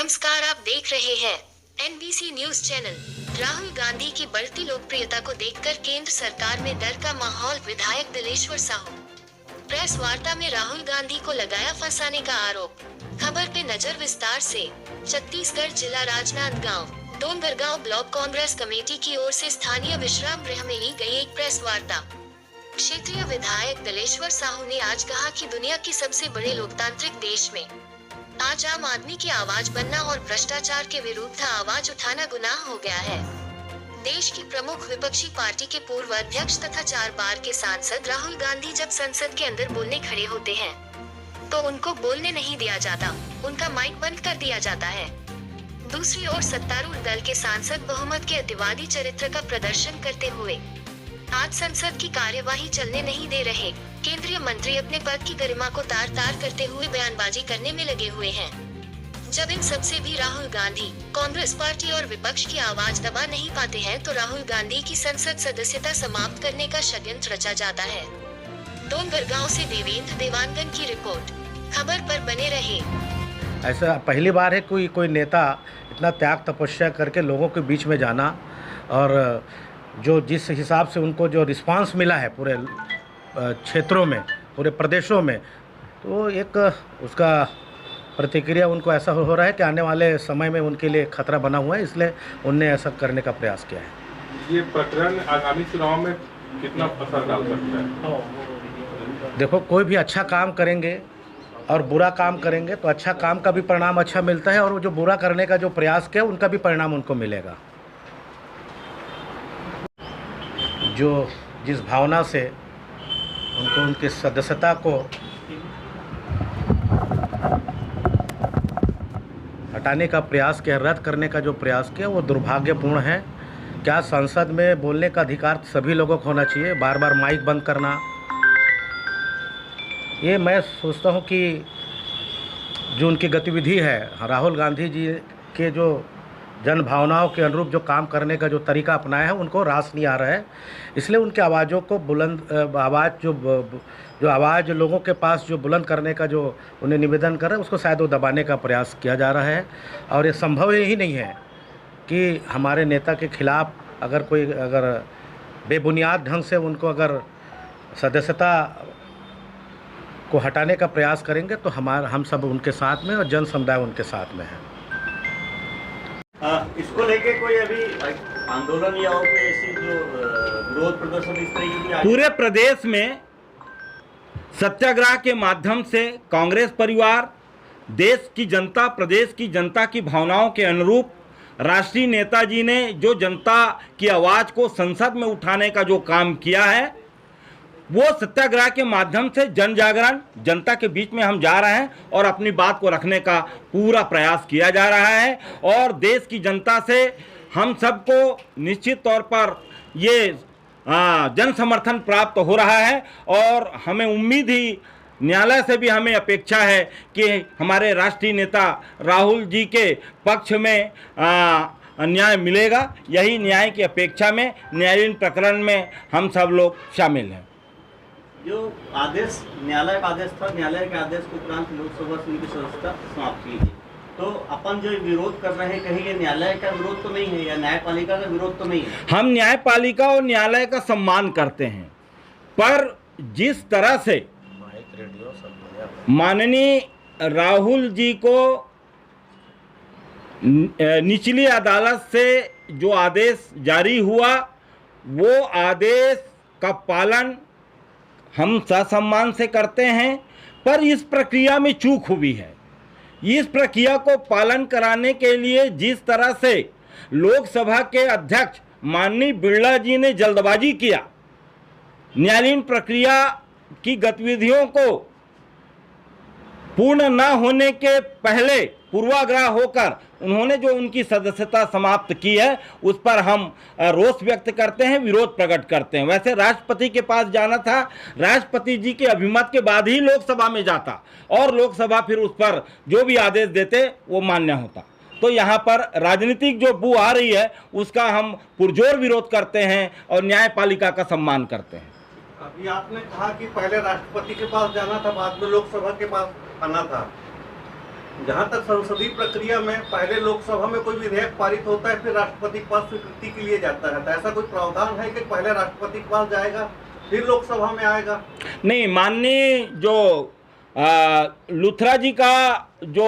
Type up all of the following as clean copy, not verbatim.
नमस्कार, आप देख रहे हैं NBC news channel. Rahul Gandhi की बढ़ती लोकप्रियता को देखकर केंद्र सरकार में डर का माहौल। विधायक दिलेश्वर साहू प्रेस वार्ता में राहुल गांधी को लगाया फंसाने का आरोप। खबर पे नजर विस्तार से। छत्तीसगढ़ जिला राजनांदगांव डोंगरगांव ब्लॉक कांग्रेस कमेटी की ओर से स्थानीय विश्राम गृह में ली गई एक प्रेस वार्ता। क्षेत्रीय विधायक दिलेश्वर साहू ने आज कहा कि दुनिया की सबसे बड़े लोकतांत्रिक देश में आज आम आदमी की आवाज बनना और भ्रष्टाचार के विरुद्ध आवाज उठाना गुनाह हो गया है। देश की प्रमुख विपक्षी पार्टी के पूर्व अध्यक्ष तथा 4 बार के सांसद राहुल गांधी जब संसद के अंदर बोलने खड़े होते हैं तो उनको बोलने नहीं दिया जाता, उनका माइक बंद कर दिया जाता है। दूसरी ओर सत्तारूढ़ दल के सांसद बहुमत के अतिवादी चरित्र का प्रदर्शन करते हुए आज संसद की कार्यवाही चलने नहीं दे रहे। केंद्रीय मंत्री अपने पद की गरिमा को तार तार करते हुए बयानबाजी करने में लगे हुए हैं। जब इन सबसे भी राहुल गांधी कांग्रेस पार्टी और विपक्ष की आवाज दबा नहीं पाते हैं तो राहुल गांधी की संसद सदस्यता समाप्त करने का षड्यंत्र रचा जाता है। डोंगरगांव से देवेंद्र देवानगन की रिपोर्ट। खबर पर बने रहे। ऐसा पहली बार है कोई नेता इतना त्याग तपस्या करके लोगों के बीच में जाना, और जो जिस हिसाब से उनको जो रिस्पांस मिला है पूरे क्षेत्रों में, पूरे प्रदेशों में, तो एक उसका प्रतिक्रिया उनको ऐसा हो रहा है कि आने वाले समय में उनके लिए खतरा बना हुआ है, इसलिए उनने ऐसा करने का प्रयास किया है। ये प्रकरण आगामी चुनाव में कितना असर डाल सकता है? देखो, कोई भी अच्छा काम करेंगे और बुरा काम करेंगे तो अच्छा काम का भी परिणाम अच्छा मिलता है, और वो जो बुरा करने का जो प्रयास किया उनका भी परिणाम उनको मिलेगा। जो जिस भावना से उनको उनकी सदस्यता को हटाने का प्रयास किया, रद्द करने का जो प्रयास किया, वो दुर्भाग्यपूर्ण है। क्या संसद में बोलने का अधिकार सभी लोगों को होना चाहिए? बार बार माइक बंद करना, ये मैं सोचता हूँ कि जो उनकी गतिविधि है, राहुल गांधी जी के जो जन भावनाओं के अनुरूप जो काम करने का जो तरीका अपनाया है, उनको रास नहीं आ रहा है। इसलिए उनके आवाज़ों को बुलंद आवाज़ जो आवाज़ लोगों के पास जो बुलंद करने का जो उन्हें निवेदन कर रहे हैं, उसको शायद वो दबाने का प्रयास किया जा रहा है। और ये संभव ही नहीं है कि हमारे नेता के खिलाफ अगर बेबुनियाद ढंग से उनको अगर सदस्यता को हटाने का प्रयास करेंगे तो हम सब उनके साथ में और जन समुदाय उनके साथ में है। इसको लेके कोई अभी आंदोलन या और कोई ऐसी जो विरोध प्रदर्शन इस तरीके की? पूरे प्रदेश में सत्याग्रह के माध्यम से कांग्रेस परिवार, देश की जनता, प्रदेश की जनता की भावनाओं के अनुरूप राष्ट्रीय नेताजी ने जो जनता की आवाज़ को संसद में उठाने का जो काम किया है, वो सत्याग्रह के माध्यम से जन जागरण, जनता के बीच में हम जा रहे हैं और अपनी बात को रखने का पूरा प्रयास किया जा रहा है। और देश की जनता से हम सबको निश्चित तौर पर ये जन समर्थन प्राप्त हो रहा है, और हमें उम्मीद ही न्यायालय से भी हमें अपेक्षा है कि हमारे राष्ट्रीय नेता राहुल जी के पक्ष में न्याय मिलेगा। यही न्याय की अपेक्षा में न्यायालयीन प्रकरण में हम सब लोग शामिल हैं। जो आदेश, न्यायालय का आदेश था, न्यायालय के आदेश के उपरांत लोकसभा से उनकी सदस्यता समाप्त की थी, तो अपन जो विरोध कर रहे हैं, कहीं ये न्यायालय का विरोध तो नहीं है या न्यायपालिका का विरोध तो नहीं है? हम न्यायपालिका और न्यायालय का सम्मान करते हैं, पर जिस तरह से माननीय राहुल जी को निचली अदालत से जो आदेश जारी हुआ, वो आदेश का पालन हम ससम्मान से करते हैं, पर इस प्रक्रिया में चूक हुई है। इस प्रक्रिया को पालन कराने के लिए जिस तरह से लोकसभा के अध्यक्ष माननीय बिरला जी ने जल्दबाजी किया, न्यायालयीन प्रक्रिया की गतिविधियों को पूर्ण न होने के पहले पूर्वाग्रह होकर उन्होंने जो उनकी सदस्यता समाप्त की है, उस पर हम रोष व्यक्त करते हैं, विरोध प्रकट करते हैं। वैसे राष्ट्रपति के पास जाना था, राष्ट्रपति जी के अभिमत के बाद ही लोकसभा में जाता और लोकसभा फिर उस पर जो भी आदेश देते वो मान्य होता। तो यहाँ पर राजनीतिक जो बू आ रही है, उसका हम पुरजोर विरोध करते हैं और न्यायपालिका का सम्मान करते हैं। अभी आपने कहा कि पहले राष्ट्रपति के पास जाना था, बाद में लोकसभा के पास आना था। जहाँ तक संसदीय प्रक्रिया में पहले लोकसभा में कोई विधेयक पारित होता है, फिर राष्ट्रपति के पास स्वीकृति के लिए जाता है, तो ऐसा कोई प्रावधान है कि पहले राष्ट्रपति के पास जाएगा फिर लोकसभा में आएगा? नहीं, माननीय जो लुथरा जी का जो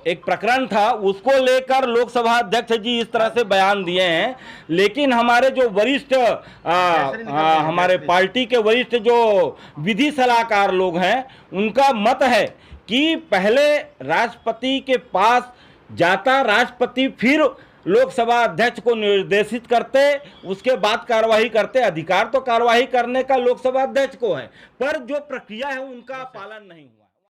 एक प्रकरण था उसको लेकर लोकसभा अध्यक्ष जी इस तरह से बयान दिए हैं, लेकिन हमारे जो वरिष्ठ हमारे पार्टी के वरिष्ठ जो विधि सलाहकार लोग हैं उनका मत है कि पहले राष्ट्रपति के पास जाता राष्ट्रपति, फिर लोकसभा अध्यक्ष को निर्देशित करते, उसके बाद कार्रवाई करते। अधिकार तो कार्रवाई करने का लोकसभा अध्यक्ष को है, पर जो प्रक्रिया है उनका पालन नहीं हुआ।